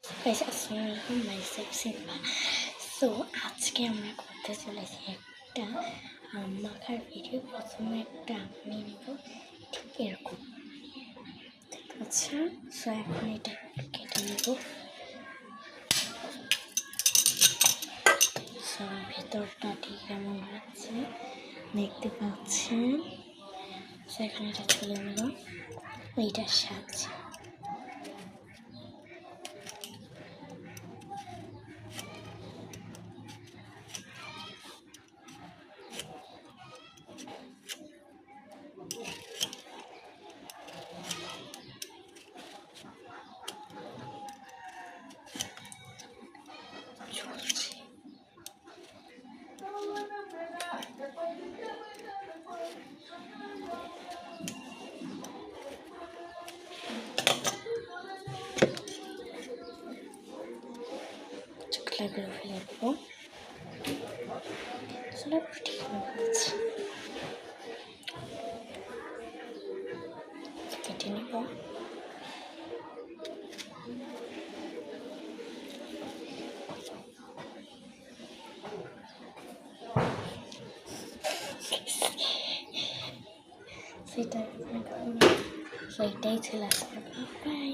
Guys আসসালামু আলাইকুম myself সিম্পা। So আজকে আমরা করতে চলেছি একটা মাখার ভিডিও। প্রথমে একটা নিয়ে নেব, ঠিক এরকম। আচ্ছা, সো এখন এটা কেটে নেব। সো ভেতরটা ঠিক এমন হচ্ছে দেখতে পাচ্ছেন। সো এখন এটা তুলে নেব এইটার সাহায্যে। চকলেটগুলো ফেলে দেবো। আসলে ঠিক আছে, কেটে নেব। সেটাই ছিল আজকে। বাই।